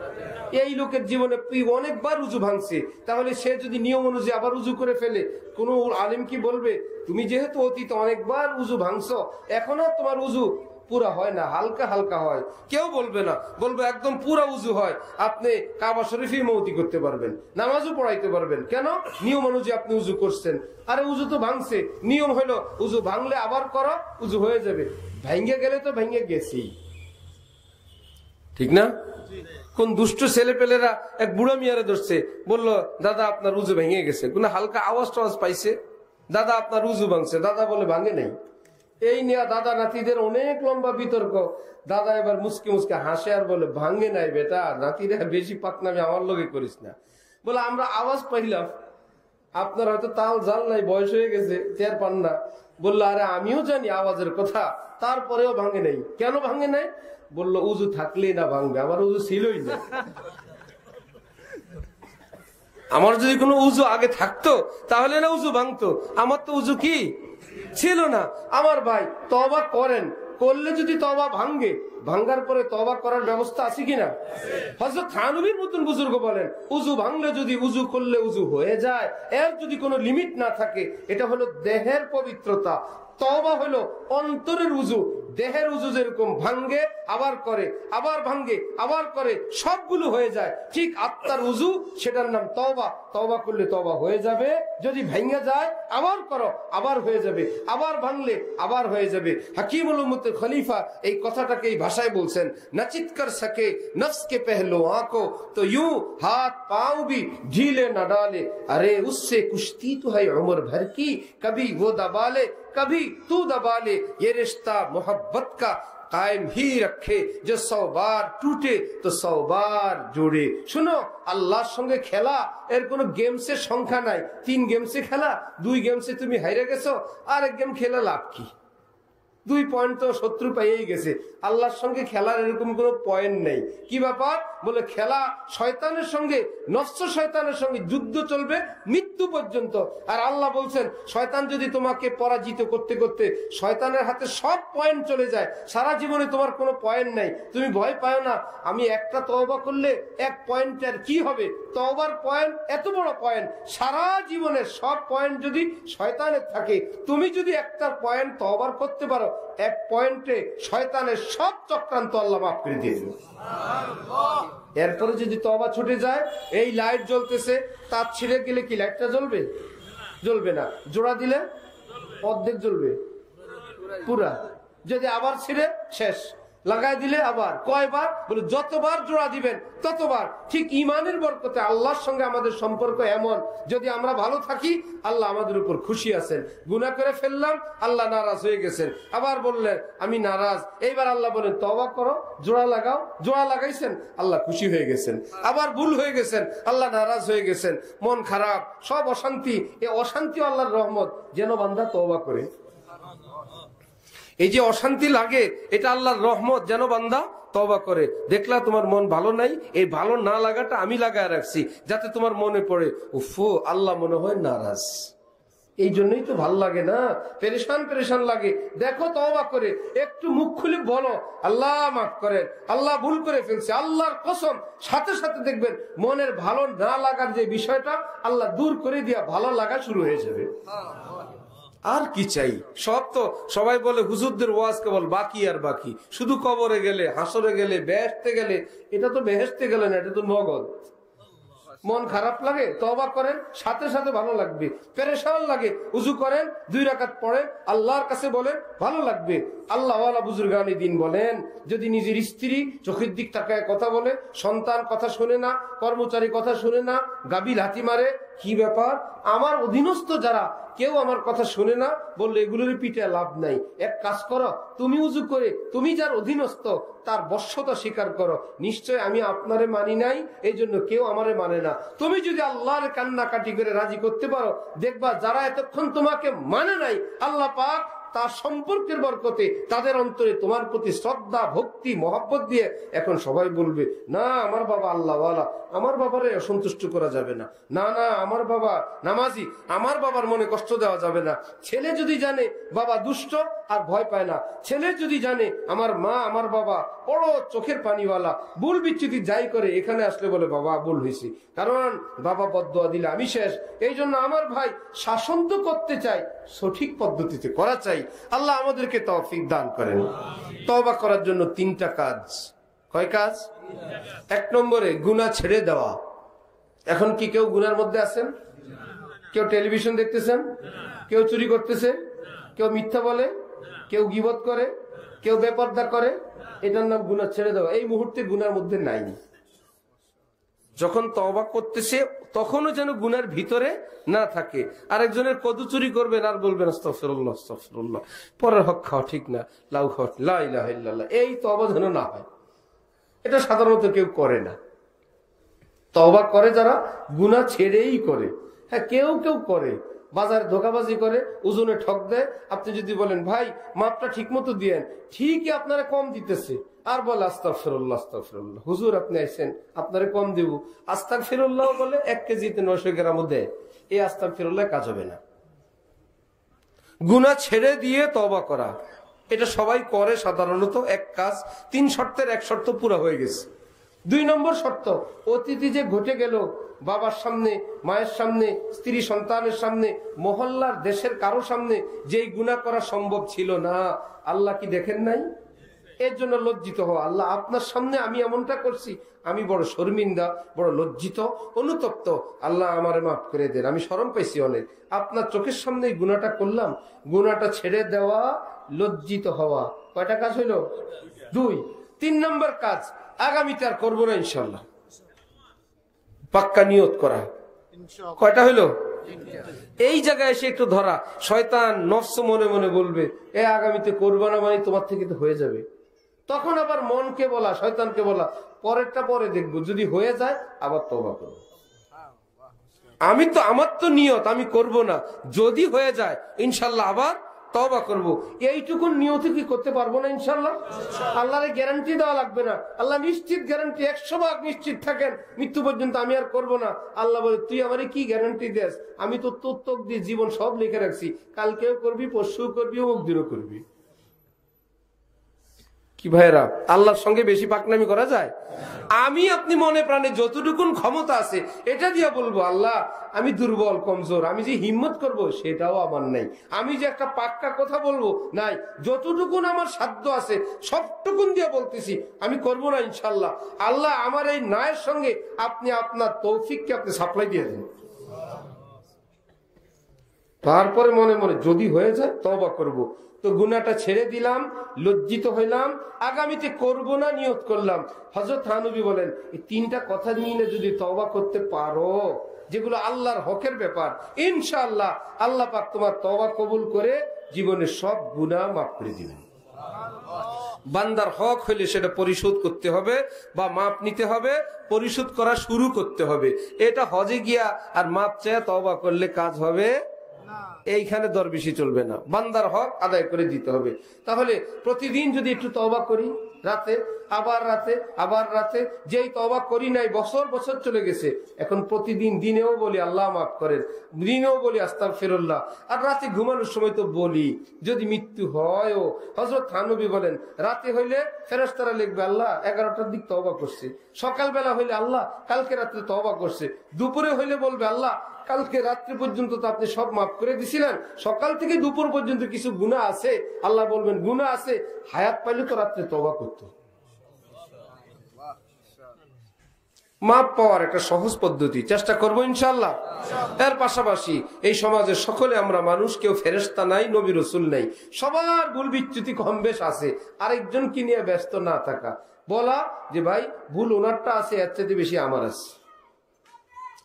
এই লোকের জীবনে অনেকবার উযু ভাঙছে, তাহলে সে যদি নিয়ম অনুযায়ী আবার উযু করে ফেলে, কোন আলেম কি বলবে তুমি যেহেতু অতীতে অনেকবার উযু ভাঙছো, এখনো তোমার উযু পুরা হয় না, হালকা হালকা হয়? কেউ বলবে না, বলবে একদম পুরা উযু হয়। আপনি কাবা শরীফে মৌতি করতে পারবেন, নামাজও পড়াইতে পারবেন। কেন? নিয়ম অনুযায়ী আপনি উযু করছেন। আরে উযু তো ভাঙছে, নিয়ম হলো উযু ভাঙলে আবার করো, উযু হয়ে যাবে। ভাঙ্গে গেলে তো ভেঙে গেছি, ঠিক না? কোন দুষ্ট ছেলে পেলেরা এক বুড়া মিয়ারে ধরছে, বললো দাদা আপনার উযু ভেঙে গেছে, কোন হালকা আওয়াজ টাওয়াজ পাইছে, দাদা আপনার উযু ভাঙছে, দাদা বলে ভাঙে নাই। এই নিয়ে দাদা নাতিদের অনেক লম্বা বিতর্ক। দাদা এবার মুসকে মুসকে হাসে আর বলে, ভাঙে নাই বেটা, নাতিরা বেশি পাকনামি আমার লগে করিস না। বলে আমরা আওয়াজ পাইলাম, আপনার হয়তো তাল জাল নাই, বয়স হয়ে গেছে, টের পান না। বললো আরে আমিও জানি আওয়াজের কথা, তারপরেও ভাঙে নাই। কেন ভাঙে নাই? বললো উযু থাকলেই না ভাঙবে, আমার উযু ছিলই না। আমার যদি কোনো উযু আগে থাকতো তাহলে না উযু ভাঙতো, আমার তো উযু কি ছিল না। আমার ভাই তওবা করেন, করলে যদি তওবা ভাঙ্গে, ভাঙ্গার পরে তওবা করার ব্যবস্থা আছে কিনা? হযরত থানবীর মতন বুজুর্গ বলেন, উযু ভাঙলে যদি উযু করলে উযু হয়ে যায়, এর যদি কোনো লিমিট না থাকে, এটা হলো দেহের পবিত্রতা। তওবা হলো অন্তরের উযু। দেহের উযু যেরকম ভাঙ্গে আবার করে, আবার ভাঙ্গে আবার করে, সবগুলো হয়ে যায়, ঠিক আত্মার উযু, সেটার নাম তওবা। তওবা করলে তওবা হয়ে যাবে, যদি ভেঙে যায় আবার করো, আবার হয়ে যাবে, আবার ভাঙলে আবার হয়ে যাবে। হাকিমুল উম্মতের খলিফা এই কথাটাকে এই ভাষায় বলছেন, না চিৎ কর সকে নফস কে পহলো আঁকো তো ইউ হাত পাও ভি ঢিলে না ডালে, আরে উসসে কুश्ती তো है उम्र भर की, कभी वो दबा ले कभी तू दबा ले, ये रिश्ता मोहब्बत का कायम ही रखे, जो 100 बार टूटे तो 100 बार जोड़े। শুনো, আল্লাহর সঙ্গে খেলা এর কোনো গেমসের সংখ্যা নাই। 3 গেমসে খেলা, 2 গেমসে তুমি হাইরে গেছো, আর এক গেম খেলা লাভ কি? 2 পয়েন্ট তো শত্রু পাইয়েই গেছে। আল্লাহর সঙ্গে খেলার এরকম কোনো পয়েন্ট নেই। কি ব্যাপার? বলে খেলা শয়তানের সঙ্গে, নফস শয়তানের সঙ্গে যুদ্ধ চলবে মৃত্যু পর্যন্ত। আর আল্লাহ বলছেন শয়তান যদি তোমাকে পরাজিত করতে করতে শয়তানের হাতে সব পয়েন্ট চলে যায়, সারা জীবনে তোমার কোনো পয়েন্ট নাই, তুমি ভয় পাও না। আমি একটা তওবা করলে 1 পয়েন্টের কি হবে, তওবার পয়েন্ট এত বড় পয়েন্ট, সারা জীবনের সব পয়েন্ট যদি শয়তানের থাকে, তুমি যদি একটা পয়েন্ট তওবার করতে পারো, 1 পয়েন্টে শয়তানের সব চক্রান্ত আল্লাহ মাফ করে দিয়ে দেবে। এরপরে যদি তওবা ছুটে যায়, এই লাইট জ্বলতেছে, তার ছিঁড়ে গেলে কি লাইটটা জ্বলবে? জ্বলবে না। জোড়া দিলে অর্ধেক জ্বলবে, পুরা। যদি আবার ছিঁড়ে শেষ, লাগাই দিলে আবার কয়বার? বলে যতবার জোড়া দিবেন ততবার। ঠিক ইমানের বরকতে আল্লাহর সঙ্গে আমাদের সম্পর্ক এমন, যদি আমরা ভালো থাকি আল্লাহ আমাদের উপর খুশি আছেন। গুনাহ করে ফেললাম, আল্লাহ নারাজ হয়ে গেছেন, আবার বললেন আমি নারাজ, এইবার আল্লাহ বলেন তওবা করো, জোড়া লাগাও, জোড়া লাগাইছেন, আল্লাহ খুশি হয়ে গেছেন। আবার ভুল হয়ে গেছেন, আল্লাহ নারাজ হয়ে গেছেন, মন খারাপ, সব অশান্তি। এই অশান্তি আল্লাহর রহমত, যেন বান্দা তওবা করে। এই যে অশান্তি লাগে, এটা আল্লাহর রহমত, যেন বান্দা তওবা করে। দেখলা তোমার মন ভালো নাই, এই ভালো না লাগাটা আমি লাগায় রাখছি, যাতে তোমার মনে পড়ে উফো আল্লাহ মনে হয় নারাজ। এই জন্যই তো ভাল লাগে না, পেরেশান পেরেশান লাগে। দেখো তওবা করে একটু মুখ খুলে বলো আল্লাহ মাফ করেন, আল্লাহ ভুল করে ফেলছে, আল্লাহর কসম, সাথে সাথে দেখবেন মনের ভালো না লাগার যে বিষয়টা আল্লাহ দূর করে দিয়া ভালো লাগা শুরু হয়ে যাবে। আর কি চাই? সব তো সবাই বলে হুজুরদের ওয়াজ কেবল বাকি আর বাকি, শুধু কবরে গেলে, হাসরে গেলে, বেহেশতে গেলে। এটা তো বেহেশতে গেলে না, এটা তো নগদ। মন খারাপ লাগে, তওবা করেন, সাথে সাথে ভালো লাগবে। পেরেশান লাগে, উযু করেন, 2 রাকাত পড়েন, আল্লাহর কাছে বলেন, ভালো লাগবে। আল্লাহ ওয়ালা বুজুর্গানি দিন বলেন, যদি নিজের স্ত্রী চোখের দিক তাকায় কথা বলে, সন্তান কথা শুনে না, কর্মচারী কথা শুনে না, গাবি লাথি মারে, কি ব্যাপার? আমার অধীনস্থ যারা কেউ আমার কথা শুনে না, বললে এগুলোর পিঠে লাভ নাই। এক কাজ করো, তুমি উযু করে তুমি যার অধীনস্থ তার বশ্যতা স্বীকার করো, নিশ্চয় আমি আপনারে মানি নাই, এই জন্য কেউ আমারে মানে না। তুমি যদি আল্লাহর কান্নাকাটি করে রাজি করতে পারো, দেখবা যারা এতক্ষণ তোমাকে মানে নাই, আল্লাহ পাক তার সম্পর্কের বরকতে তাদের অন্তরে তোমার প্রতি শ্রদ্ধা, ভক্তি, মহব্বত দিয়ে এখন সবাই বলবে না আমার বাবা আল্লাহওয়ালা, আমার বাবারে অসন্তুষ্ট করা যাবে না, না না আমার বাবা নামাজি, আমার বাবার মনে কষ্ট দেওয়া যাবে না। ছেলে যদি জানে বাবা দুষ্ট আর ভয় পায় না, ছেলে যদি জানে আমার মা আমার বাবা বড় চোখের পানিওয়ালা, ভুল বিচ্যুতি যাই করে এখানে আসলে বলে বাবা ভুল হয়েছি, কারণ বাবা বদদুয়া দিলে আমি শেষ। এই জন্য আমার ভাই শাসন তো করতে চাই, সঠিক পদ্ধতিতে করা চাই। আল্লাহ আমাদেরকে তৌফিক দান করেন। তওবা করার জন্য 3টা কাজ। কয় কাজ? 1 নম্বরে গুনাহ ছেড়ে দেওয়া। এখন কি কেউ গুনার মধ্যে আছেন? কেউ টেলিভিশন দেখতেছেন, কেউ চুরি করতেছে, কেউ মিথ্যা বলে, কেউ গীবত করে, কেউ বেপরদা করে, এটার নাম গুনাহ ছেড়ে দেওয়া। এই মুহূর্তে গুনার মধ্যে নাই। যখন তওবা করতেছে তখনও যেন গুনার ভিতরে না থাকে। আরেকজনের কদু চুরি করবেন আর বলবেন আস্তাগফিরুল্লাহ আস্তাগফিরুল্লাহ, পরের হক খাওয়া ঠিক না, লাউ খাওয়া, লা ইলাহা ইল্লাল্লাহ, এই তওবা যেন না হয়। এটা সাধারণত কেউ করে না। তওবা করে যারা গুনাহ ছেড়েই করে। হ্যাঁ, কেউ কেউ করে, বাজারে ধোকাবাজি করে, ওজনে ঠক দেয়। আপনি যদি বলেন ভাই মাপটা ঠিক মতো দিয়েন, ঠিকই আপনারা কম দিতেছে, আর বলে আস্তাগফিরুল্লাহ আস্তাগফিরুল্লাহ, হুজুর আপনি আইছেন আপনারে কম দেব, আস্তাগফিরুল্লাহ বলে 1 কেজিতে 900 গ্রামও দেয়। এই আস্তাগফিরুল্লাহ কাজ হবে না। গুনাহ ছেড়ে দিয়ে তওবা করা, এটা সবাই করে সাধারণত। 1 কাজ, 3 শর্তের 1 শর্ত পুরো হয়ে গেছে। 2 নম্বর শর্ত, অতীতে যে ঘটে গেল, বাবার সামনে, মায়ের সামনে, স্ত্রী সন্তানের সামনে, মহল্লার দেশের কারো সামনে যেই গুনাহ করা সম্ভব ছিল না, আল্লাহ কি দেখেন নাই? এর জন্য লজ্জিত হওয়া। আল্লাহ আপনার সামনে আমি এমনটা করছি, আমি বড় শর্মিন্দা, বড় লজ্জিত, অনুতপ্ত, আল্লাহ আমারে মাফ করে দেন, আমি শরম পাইছি অনেক, আপনার চোখের সামনে গুনাহটা করলাম। গুনাহটা ছেড়ে দেওয়া, লজ্জিত হওয়া। কয়টা কাজ হইল? 2। 3 নম্বর কাজ, আগামীতে আর করবো না ইনশাল্লাহ, পাক্কা নিয়ত করা। কয়টা হইল? এই জায়গায় এসে একটু ধরা। শয়তান নফস মনে মনে বলবে এ আগামীতে করবো না, মানে তোমার থেকে তো হয়ে যাবে। তখন আবার মনকে বলা, শয়তানকে বলা পরেরটা পরে দেখবো, যদি হয়ে যায় আবার তওবা করব। আমার তো নিয়ত আমি করব না, যদি হয়ে যায় ইনশাল্লাহ আবার তওবা করব, এইটুকু নিয়ত কি করতে পারবো না ইনশাআল্লাহ? আল্লাহর গ্যারান্টি দেওয়া লাগবে না, আল্লাহ নিশ্চিত গ্যারান্টি 100% নিশ্চিত থাকেন মৃত্যু পর্যন্ত আমি আর করব না। আল্লাহ বলে তুই আমারে কি গ্যারান্টি দেস? আমি তো তোর দিয়ে জীবন সব লিখে রাখছি, কালকেও করবি, পরশুও করবি, অমুক দিনও করবি। কি ভাইরা, আল্লাহর সঙ্গে বেশি পাকনামি করা যায়? আমি আপনি মনে প্রাণে যতটুকুন ক্ষমতা আছে এটা দিয়া বলবো আল্লাহ আমি দুর্বল কমজোর, আমি যে হিম্মত করব সেটাও আমার নাই, আমি যে একটা পাক্কা কথা বলবো নাই, যতটুকুন আমার সাধ্য আছে সবটুকুন দিয়া বলতেছি আমি করব না ইনশাল্লাহ। আল্লাহ আমার এই নায়ের সঙ্গে আপনি আপনার তৌফিককে আপনি সাপ্লাই দিয়ে দেন। তারপরে মনে মনে যদি হয়ে যায় তওবা করব, তো গুনাহটা ছেড়ে দিলাম, লজ্জিত হইলাম, আগামীতে করব না নিয়ত করলাম। হযরত থানবী বলেন এই তিনটা কথা নিয়ে যদি তওবা করতে পারো, যেগুলো আল্লাহর হকের ব্যাপার, ইনশাআল্লাহ আল্লাহ পাক তোমার তওবা কবুল করে জীবনের সব গুনাহ মাফ করে দিবেন। বান্দার হক হইলে সেটা পরিশোধ করতে হবে বা মাপ নিতে হবে, পরিশোধ করা শুরু করতে হবে। এটা হজে গিয়া আর মাপ চেয়ে তওবা করলে কাজ হবে এইখানে দরবেশি চলবে না, বান্দার হক আদায় করে দিতে হবে। তাহলে প্রতিদিন যদি একটু তওবা করি, রাতে আবার রাতে আবার রাতে, যেই তওবা করি নাই বছর বছর চলে গেছে, এখন প্রতিদিন দিনেও বলি আল্লাহ মাফ করেন, দিনেও বলি আস্তাগফিরুল্লাহ, আর রাতে ঘুমানোর সময় তো বলি যদি মৃত্যু হয়। ও হযরত থানবী বলেন রাতে হইলে ফেরেশতারা লিখবে আল্লাহ 11টার দিক তওবা করছে, সকালবেলা হইলে আল্লাহ কালকে রাত্রে তওবা করছে, দুপুরে হইলে বলবে আল্লাহ কালকে রাত্রি পর্যন্ত তো আপনি সব মাফ করে দিছিলেন, সকাল থেকে দুপুর পর্যন্ত কিছু গুনাহ আছে, আল্লাহ বলবেন গুনাহ আছে, হায়াত পাইলে তো রাত্রে তওবা করতো। মাপ পাওয়ার একটা সহজ পদ্ধতি চেষ্টা করবো ইনশাআল্লাহ। এর পাশাপাশি এই সমাজের সকলে আমরা মানুষ, কেউ ফেরেশতা নাই, নবী রাসূল নাই, সবার ভুল বিচ্যুতি কম বেশ আছে। আরেকজনকে নিয়ে ব্যস্ত না থাকা, বলা যে ভাই ভুল ওনারটা আছে এর চাইতে বেশি আমার আছে।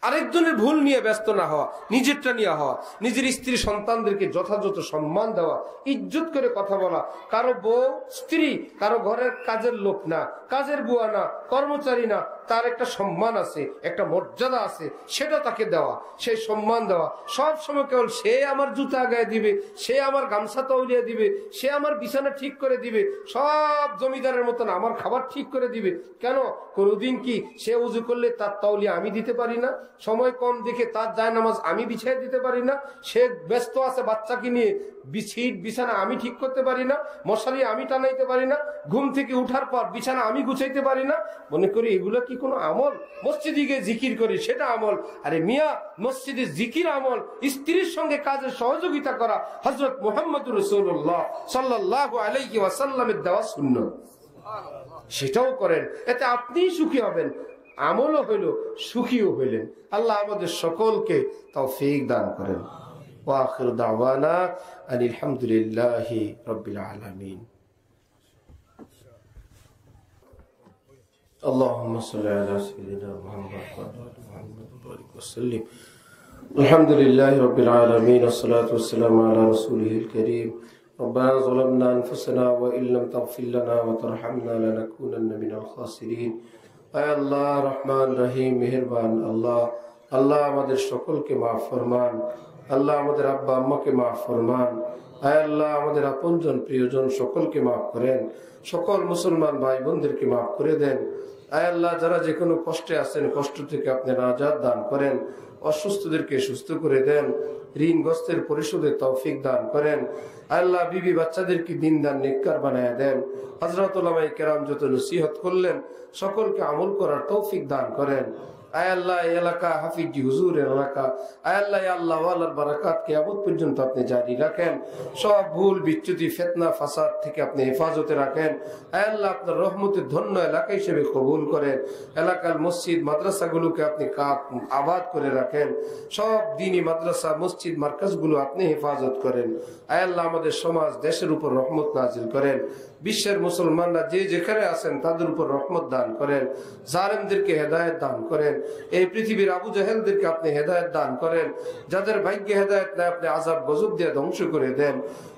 আরেকজনের ভুল নিয়ে ব্যস্ত না হওয়া, নিজেরটা নিয়ে হওয়া, নিজের স্ত্রী সন্তানদেরকে যথাযথ সম্মান দেওয়া, ইজ্জত করে কথা বলা। কারো বউ স্ত্রী কারো ঘরের কাজের লোক না, কাজের বুয়া না, কর্মচারী না, তার একটা সম্মান আছে, একটা মর্যাদা আছে, সেটা তাকে দেওয়া, সেই সম্মান দেওয়া। সব সময় কেবল সে আমার জুতা গায়ে দিবে, সে আমার গামছা তৌলিয়ে দিবে, সে আমার বিছানা ঠিক করে দিবে, সব জমিদারের মতন আমার খাবার ঠিক করে দিবে। কেন? কোনদিন কি সে উজু করলে তার তৌলিয়া আমি দিতে পারি না? সময় কম দেখে তার জায়নামাজ আমি বিছিয়ে দিতে পারি না? সে ব্যস্ত আছে বাচ্চাকে নিয়ে, বিছানা আমি ঠিক করতে পারি না, মশারি আমি টানাইতে পারি না, ঘুম থেকে উঠার পর বিছানা আমি গুছাইতে পারি না? মনে করি এগুলো কি কোনো আমল? মসজিদে গিয়ে জিকির করি সেটা আমল? আরে মিয়া, মসজিদে জিকির আমল, স্ত্রীর সঙ্গে কাজে সহযোগিতা করা হযরত মুহাম্মদুর রাসূলুল্লাহ সাল্লাল্লাহু আলাইহি ওয়াসাল্লামের দেওয়া সুন্নাত, সেটাও করেন, এতে আপনিই সুখী হবেন, আমলও হইল, সুখীও হইলেন। আল্লাহ আমাদের সকলকে তৌফিক দান করেন। ওয়া আখিরু দাওয়ানা আনিল হামদুলিল্লাহি রাব্বিল আলামিন। আল্লাহুম্মা সাল্লি আলা সাইয়্যিদিনা মুহাম্মাদ ওয়া আলা আলি মুহাম্মাদ ওয়া বারিক ওয়া সাল্লিম। আলহামদুলিল্লাহি রাব্বিল আলামিন ওয়াসসালাতু ওয়াসসালামু আলা রাসূলিহিল কারীম। ربنا ظلمنا أنفسنا وإن لم تغفر لنا وترحمنا لنكونن من الخاسرين। আয় আল্লাহ রহমান রহিম মেহেরবান আল্লাহ, আল্লাহ আমাদের সকলকে মাফ ফরমান, আল্লাহ আমাদের আব্বা আম্মাকে মাফ ফরমান, আয় আল্লাহ আমাদের আপনজন প্রিয়জন সকলকে মাফ করেন, সকল মুসলমান ভাই বোনদেরকে মাফ করে দেন। আয় আল্লাহ যারা যে কোনো কষ্টে আছেন কষ্ট থেকে আপনি নাজাত দান করেন, অসুস্থদেরকে সুস্থ করে দেন, ঋণগ্রস্তের পরিশোধের তৌফিক দান করেন। আল্লাহ বিবি বাচ্চাদেরকে দিনদার নেককার বানায় দেন। হযরত উলামায়ে কেরাম যত নসিহত করলেন সকলকে আমল করার তৌফিক দান করেন। আয় আল্লাহ এই এলাকা হাফিজি হুজুরের এলাকা, আয় আল্লাহ আল্লাহ ওয়ালার বারাকাত কিয়ামত পর্যন্ত আপনি জারি রাখেন, সব ভুল বিচ্যুতি ফিতনা ফাসাদ থেকে আপনি হেফাজতে রাখেন। আয় আল্লাহ আপনার রহমতের ধন্য এলাকা হিসেবে কবুল করেন, এলাকার মসজিদ মাদ্রাসাগুলোকে আপনি আবাদ করে রাখেন, সব দ্বীনি মাদ্রাসা মসজিদ মার্কাজগুলো আপনি হেফাজত করেন। আয় আল্লাহ আমাদের সমাজ দেশের উপর রহমত নাজিল করেন, বিশ্বের মুসলমানরা যে যেখানে আছেন তাদের উপর রহমত দান করেন, জালেমদেরকে হেদায়েত দান করেন, এই পৃথিবীর আবু জাহেলদেরকে আপনি হেদায়েত দান করেন, যাদের ভাগ্যে হেদায়েত নাই আপনি আযাব গজব দিয়ে ধ্বংস করে দেন।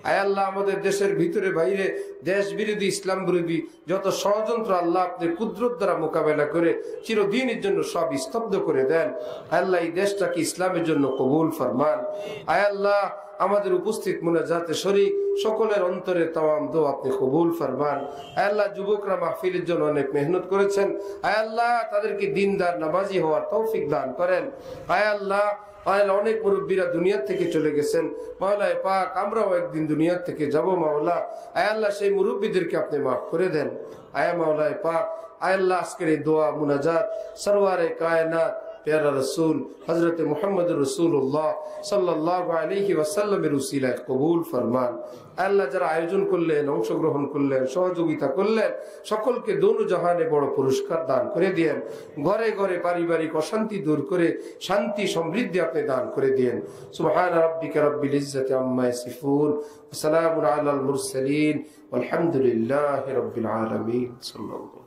আয় আল্লাহ আমাদের দেশের ভিতরে বাইরে দেশ বিরোধী ইসলাম বিরোধী যত ষড়যন্ত্র আল্লাহ আপনি কুদরত দ্বারা মোকাবেলা করে চিরদিনের জন্য সব স্তব্ধ করে দেন। আয় আল্লাহ এই দেশটাকে ইসলামের জন্য কবুল ফরমান। আয় আল্লাহ আমাদের উপস্থিত মুনাজাতে শরীক সকলের অন্তরে তামাম দোয়া আপনি কবুল ফরমান। আয় আল্লাহ, যুবকরা মাহফিলের জন্য অনেক মেহনত করেছেন, আয় আল্লাহ তাদেরকে দিনদার নামাজি হওয়ার তৌফিক দান করেন। আয় আল্লাহ, অনেক মুরব্বীরা দুনিয়া থেকে চলে গেছেন, মাওলায়ে পাক আমরাও একদিন দুনিয়া থেকে যাব মাওলা। আয় আল্লাহ, সেই মুরব্বীদেরকে আপনি মাফ করে দেন। আয় মাওলায়ে পাক, আয় আল্লাহ আজকের এই দোয়া মুনাজাত সরওয়ারে কায়নাত প্যারা রসুল হযরত মুহাম্মদ রাসূলুল্লাহ সাল্লাল্লাহু আলাইহি ওয়াসাল্লামের উসিলায় কবুল ফরমান। আল্লাহ যারা আয়োজন করলেন, অংশগ্রহণ করলেন, সহযোগিতা করলেন, সকলকে দোনো জাহানে বড় পুরস্কার দান করে দিয়েন। ঘরে ঘরে পারিবারিক অশান্তি দূর করে শান্তি সমৃদ্ধি আপনি দান করে দিয়েন। সুবহান রাব্বিকা রাব্বিল ইজ্জাতি আম্মা ইয়াসিফুন ওয়া সালামুন আলাল মুরসালিন ওয়ালহামদুলিল্লাহি রাব্বিল আলামিন। সাল্লাল্লাহু